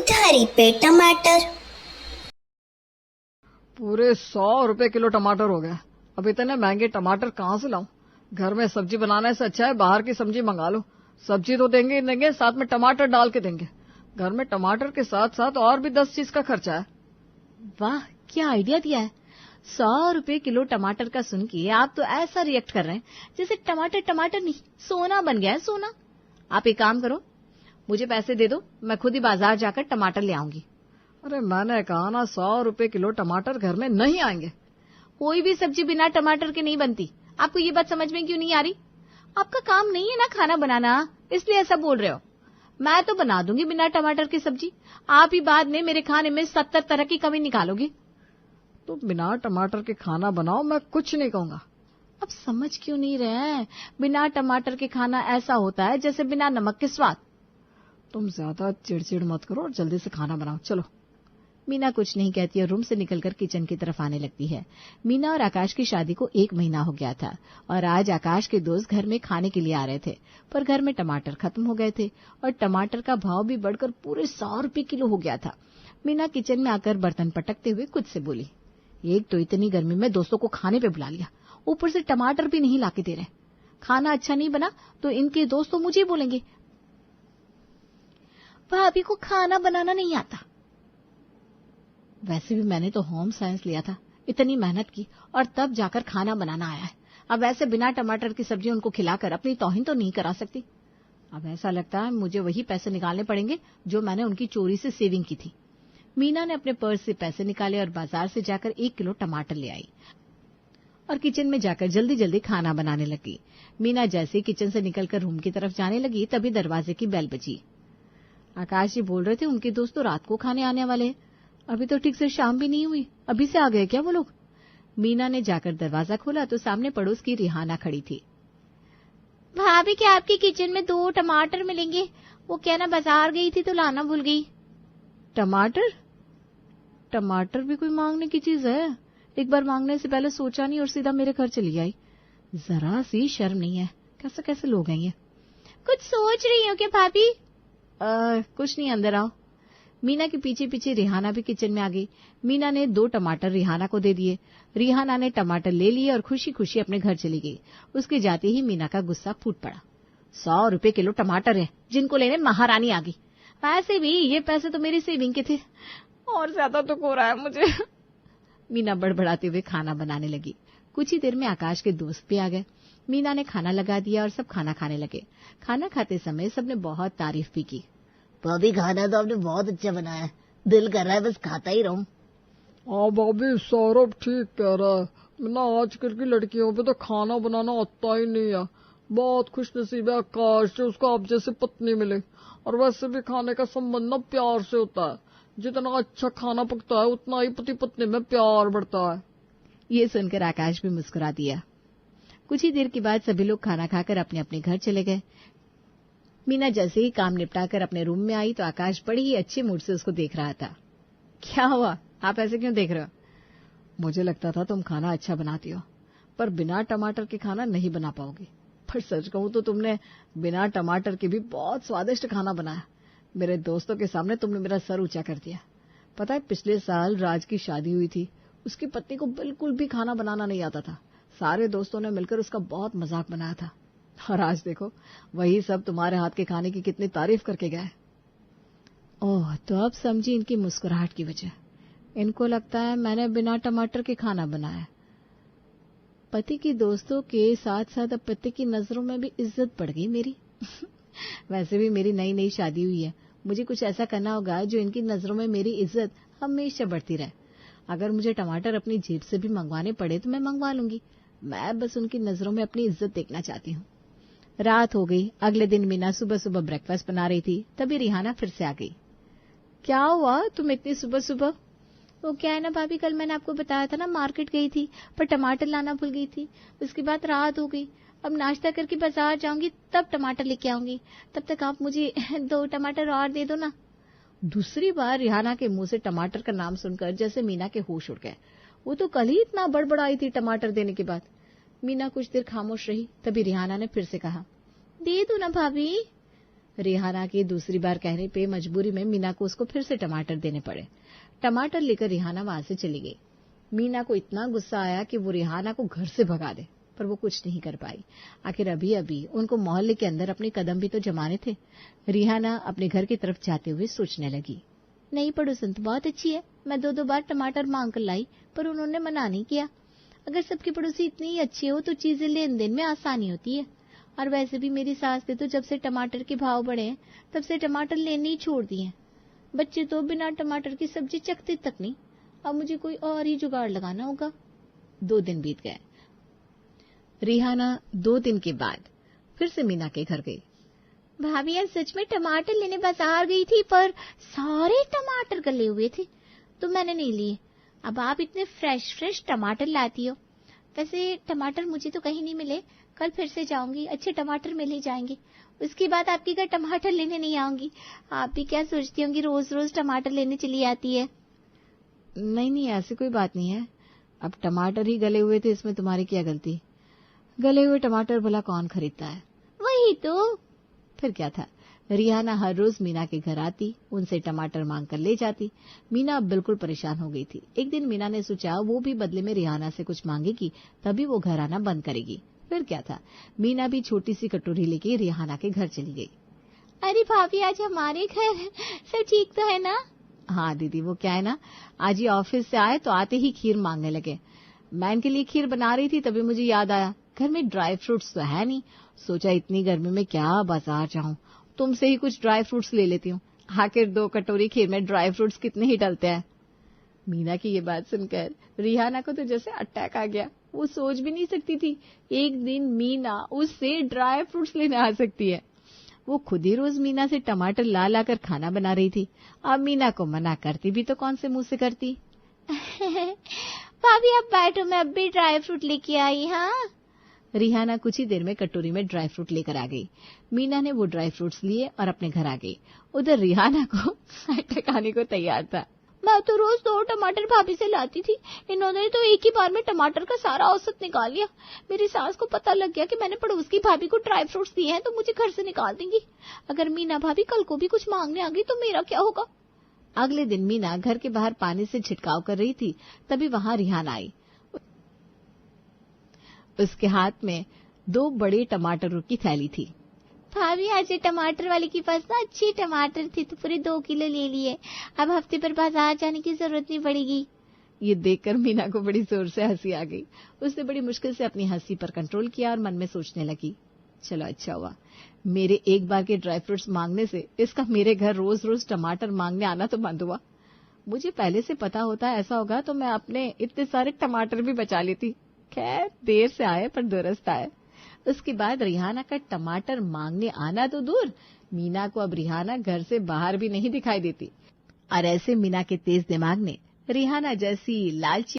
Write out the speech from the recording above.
उधारी पे टमाटर। पूरे 100 रुपए किलो टमाटर हो गए। अब इतने महंगे टमाटर कहाँ से लाऊं? घर में सब्जी बनाने से अच्छा है बाहर की सब्जी मंगा लो। सब्जी तो देंगे ही देंगे, साथ में टमाटर डाल के देंगे। घर में टमाटर के साथ साथ और भी 10 चीज का खर्चा है। वाह, क्या आइडिया दिया है। 100 रुपए किलो टमाटर का सुन के आप तो ऐसा रिएक्ट कर रहे हैं जैसे टमाटर टमाटर नहीं सोना बन गया है, सोना। आप एक काम करो, मुझे पैसे दे दो, मैं खुद ही बाजार जाकर टमाटर ले आऊंगी। अरे मैंने कहा ना 100 रुपए किलो टमाटर घर में नहीं आएंगे। कोई भी सब्जी बिना टमाटर के नहीं बनती। आपको ये बात समझ में क्यों नहीं आ रही? आपका काम नहीं है ना खाना बनाना, इसलिए ऐसा बोल रहे हो। मैं तो बना दूंगी बिना टमाटर की सब्जी। आप ही बाद में मेरे खाने में 70 तरह की कमी निकालोगे। तो बिना टमाटर के खाना बनाओ, मैं कुछ नहीं कहूंगा। अब समझ क्यों नहीं रहे हैं? बिना टमाटर के खाना ऐसा होता है जैसे बिना नमक के स्वाद। तुम ज्यादा चिड़चिड़ मत करो और जल्दी से खाना बनाओ, चलो। मीना कुछ नहीं कहती और रूम से निकलकर किचन की तरफ आने लगती है। मीना और आकाश की शादी को 1 महीना हो गया था और आज आकाश के दोस्त घर में खाने के लिए आ रहे थे, पर घर में टमाटर खत्म हो गए थे और टमाटर का भाव भी बढ़कर पूरे 100 रुपए किलो हो गया था। मीना किचन में आकर बर्तन पटकते हुए खुद से बोली, एक तो इतनी गर्मी में दोस्तों को खाने पे बुला लिया, ऊपर से टमाटर भी नहीं लाके दे रहे। खाना अच्छा नहीं बना तो इनके दोस्त तो मुझे बोलेंगे भाभी को खाना बनाना नहीं आता। वैसे भी मैंने तो होम साइंस लिया था, इतनी मेहनत की और तब जाकर खाना बनाना आया है। अब वैसे बिना टमाटर की सब्जी उनको खिलाकर अपनी तौहीन तो नहीं करा सकती। अब ऐसा लगता है मुझे वही पैसे निकालने पड़ेंगे जो मैंने उनकी चोरी से सेविंग की थी। मीना ने अपने पर्स से पैसे निकाले और बाजार से जाकर 1 किलो टमाटर ले आई और किचन में जाकर जल्दी जल्दी खाना बनाने लगी। मीना जैसे ही किचन से निकलकर रूम की तरफ जाने लगी तभी दरवाजे की बेल बजी। आकाश जी बोल रहे थे उनके दोस्त तो रात को खाने आने वाले हैं। अभी तो ठीक से शाम भी नहीं हुई, अभी से आ गए क्या वो लोग? मीना ने जाकर दरवाजा खोला तो सामने पड़ोस की रिहाना खड़ी थी। भाभी क्या आपकी किचन में 2 टमाटर मिलेंगे? वो क्या ना बाजार गई थी तो लाना भूल गई। टमाटर? टमाटर भी कोई मांगने की चीज है? एक बार मांगने से पहले सोचा नहीं और सीधा मेरे घर चली आई। जरा सी शर्म नहीं है, कैसे कैसे लोग हैं ये। कुछ सोच रही हो क्या भाभी? कुछ नहीं, अंदर आओ। मीना के पीछे पीछे रिहाना भी किचन में आ गई। मीना ने 2 टमाटर रिहाना को दे दिए। रिहाना ने टमाटर ले लिए और खुशी खुशी अपने घर चली गई। उसके जाते ही मीना का गुस्सा फूट पड़ा। 100 रुपए किलो टमाटर है जिनको लेने महारानी आ गई। वैसे भी ये पैसे तो मेरी सेविंग के थे, और ज्यादा तो हो रहा है मुझे। मीना बड़बड़ाते हुए खाना बनाने लगी। कुछ ही देर में आकाश के दोस्त भी आ गए। मीना ने खाना लगा दिया और सब खाना खाने लगे। खाना खाते समय सबने बहुत तारीफ भी की। भाभी खाना तो आपने बहुत अच्छा बनाया है, दिल कर रहा है बस खाता ही रहूं। हाँ भाभी, सौरभ ठीक कह रहा है ना, आजकल की लड़कियों पे तो खाना बनाना आता ही नहीं है। बहुत खुशनसीब है आकाश जो उसको आप जैसे पत्नी मिले। और वैसे भी खाने का संबंध ना प्यार से होता है, जितना अच्छा खाना पकता है उतना ही पति पत्नी में प्यार बढ़ता है। ये सुनकर आकाश भी मुस्कुरा दिया। कुछ ही देर के बाद सभी लोग खाना खाकर अपने अपने घर चले गए। मीना जैसे ही काम निपटाकर अपने रूम में आई तो आकाश बड़ी ही अच्छे मूड से उसको देख रहा था। क्या हुआ, आप ऐसे क्यों देख रहे हो? मुझे लगता था तुम खाना अच्छा बनाती हो, पर बिना टमाटर के खाना नहीं बना पाओगी। पर सच कहूं तो तुमने बिना टमाटर के भी बहुत स्वादिष्ट खाना बनाया। मेरे दोस्तों के सामने तुमने मेरा सर ऊंचा कर दिया। पता है, पिछले साल राज की शादी हुई थी, उसकी पत्नी को बिल्कुल भी खाना बनाना नहीं आता था। सारे दोस्तों ने मिलकर उसका बहुत मजाक बनाया था, और आज देखो वही सब तुम्हारे हाथ के खाने की कितनी तारीफ करके गए। ओह, तो अब समझी इनकी मुस्कुराहट की वजह। इनको लगता है मैंने बिना टमाटर के खाना बनाया। पति की दोस्तों के साथ साथ अब पति की नजरों में भी इज्जत बढ़ गई मेरी। वैसे भी मेरी नई नई शादी हुई है, मुझे कुछ ऐसा करना होगा जो इनकी नजरों में मेरी इज्जत हमेशा बढ़ती रहे। अगर मुझे टमाटर अपनी जेब से भी मंगवाने पड़े तो मैं मंगवा लूंगी। मैं बस उनकी नजरों में अपनी इज्जत देखना चाहती हूँ। रात हो गई। अगले दिन मीना सुबह सुबह ब्रेकफास्ट बना रही थी, तभी रिहाना फिर से आ गई। क्या हुआ तुम इतनी सुबह सुबह? वो क्या है ना भाभी, कल मैंने आपको बताया था ना मार्केट गई थी पर टमाटर लाना भूल गई थी। उसके बाद रात हो गई, अब नाश्ता करके बाजार जाऊंगी तब टमाटर लेके आऊंगी। तब तक आप मुझे 2 टमाटर और दे दो ना। दूसरी बार रिहाना के मुंह से टमाटर का नाम सुनकर जैसे मीना के होश उड़ गए। वो तो कल ही इतना बड़बड़ाई थी टमाटर देने के बाद। मीना कुछ देर खामोश रही, तभी रिहाना ने फिर से कहा, दे दो ना भाभी। रिहाना के दूसरी बार कहने पे मजबूरी में मीना को उसको फिर से टमाटर देने पड़े। टमाटर लेकर रिहाना वहां से चली गई। मीना को इतना गुस्सा आया कि वो रिहाना को घर से भगा दे, पर वो कुछ नहीं कर पाई। आखिर अभी अभी उनको मोहल्ले के अंदर अपने कदम भी तो जमाने थे। रिहाना अपने घर की तरफ जाते हुए सोचने लगी, नई पड़ोसन तो बहुत अच्छी है। मैं 2-2 बार टमाटर मांग कर लाई, पर उन्होंने मना नहीं किया। अगर सबकी पड़ोसी इतनी ही अच्छी हो तो चीजें लेन देन में आसानी होती है। और वैसे भी मेरी सास ने तो जब से टमाटर के भाव बढ़े हैं तब से टमाटर लेने ही छोड़ दिए हैं। बच्चे तो बिना टमाटर की सब्जी चखते तक नहीं। अब मुझे कोई और ही जुगाड़ लगाना होगा। 2 दिन बीत गए। रिहाना 2 दिन के बाद फिर से मीना के घर गई। भाभी, आज सच में टमाटर लेने बाजार गई थी, पर सारे टमाटर गले हुए थे तो मैंने नहीं लिए। अब आप इतने फ्रेश टमाटर लाती हो। वैसे टमाटर मुझे तो कहीं नहीं मिले। कल फिर से जाऊंगी, अच्छे टमाटर मिल ही जाएंगे। उसके बाद आपके घर टमाटर लेने नहीं आऊंगी। आप भी क्या सोचती होंगी, रोज रोज टमाटर लेने चली आती है। नहीं, ऐसी कोई बात नहीं है। अब टमाटर ही गले हुए थे, इसमें तुम्हारी क्या गलती। गले हुए टमाटर भला कौन खरीदता है। वही तो। फिर क्या था, रिहाना हर रोज मीना के घर आती, उनसे टमाटर मांग कर ले जाती। मीना अब बिल्कुल परेशान हो गई थी। एक दिन मीना ने सोचा वो भी बदले में रिहाना से कुछ मांगेगी, तभी वो घर आना बंद करेगी। फिर क्या था, मीना भी छोटी सी कटोरी लेके रिहाना के घर चली गई। अरे भाभी, आज हमारे घर सब ठीक तो है ना। हाँ दीदी, वो क्या है ना, आज ये ऑफिस से आए तो आते ही खीर मांगने लगे। मैं इनके लिए खीर बना रही थी, तभी मुझे याद आया घर में ड्राई फ्रूट्स तो है नहीं। सोचा इतनी गर्मी में क्या बाजार जाऊं, तुमसे ही कुछ ड्राई फ्रूट्स ले लेती हूँ। आखिर 2 कटोरी खीर में ड्राई फ्रूट्स कितने ही डलते हैं। मीना की ये बात सुनकर रिहाना को तो जैसे अटैक आ गया। वो सोच भी नहीं सकती थी एक दिन मीना उससे ड्राई फ्रूट्स लेने आ सकती है। वो खुद ही रोज मीना से टमाटर ला ला कर खाना बना रही थी। अब मीना को मना करती भी तो कौन से मुंह से करती। भाभी आप बैठो, मैं अब भी ड्राई फ्रूट लेके आई। हाँ, रिहाना कुछ ही देर में कटोरी में ड्राई फ्रूट लेकर आ गई। मीना ने वो ड्राई फ्रूट्स लिए और अपने घर आ गई। उधर रिहाना को टकाने को तैयार था। मैं तो रोज 2 टमाटर भाभी से लाती थी, इन्होंने तो एक ही बार में टमाटर का सारा औसत निकाल लिया। मेरी सास को पता लग गया कि मैंने पड़ोस की भाभी को ड्राई फ्रूट्स दिए हैं तो मुझे घर से निकाल देंगी। अगर मीना भाभी कल को भी कुछ मांगने आ गई तो मेरा क्या होगा। अगले दिन मीना घर के बाहर पानी से छिड़काव कर रही थी, तभी वहां रिहाना आई। उसके हाथ में 2 बड़े टमाटरों की थैली थी। भाभी, आज टमाटर वाले के पास ना अच्छे टमाटर थे तो पूरे 2 किलो ले लिए। अब हफ्ते पर बाजार जाने की जरूरत नहीं पड़ेगी। ये देखकर मीना को बड़ी जोर से हंसी आ गई। उसने बड़ी मुश्किल से अपनी हंसी पर कंट्रोल किया और मन में सोचने लगी, चलो अच्छा हुआ, मेरे एक बार के ड्राई फ्रूट्स मांगने से इसका मेरे घर रोज रोज टमाटर मांगने आना तो बंद हुआ। मुझे पहले से पता होता ऐसा होगा तो मैं अपने इतने सारे टमाटर भी बचा लेती। खैर, देर से आए पर दुरुस्त आए। उसके बाद रिहाना का टमाटर मांगने आना तो दूर, मीना को अब रिहाना घर से बाहर भी नहीं दिखाई देती। और ऐसे मीना के तेज दिमाग ने रिहाना जैसी लालची